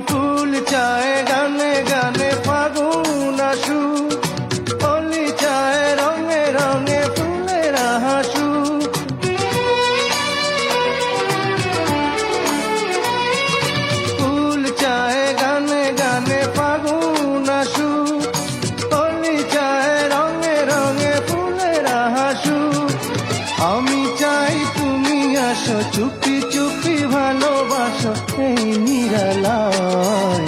ফুল চায় গানে গানে ফাগুন আসু, হোলি চায় রঙে রঙে ফুলের হাসু। ফুল চায় গানে গানে ফাগুন আসু, হোলি চায় রঙে রঙে ফুলের হাসু। আমি চাই তুমি আসো, চুপি চুপি ভালোবাসো এই নিরালায়।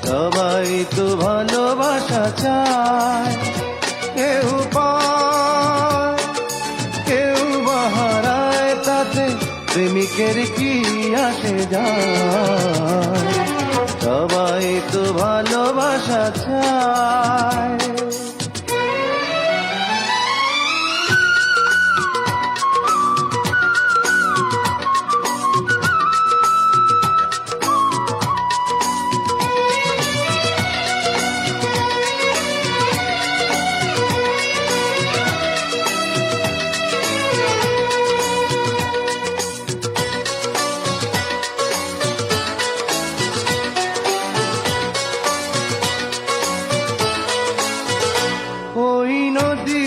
সবাই তো ভালোবাসা চায়, কেউ পায় কেউ বাহারায়, তাতে প্রেমিকের কি আসে যায়। সবাই তো ভালোবাসা চায়। ওই নদী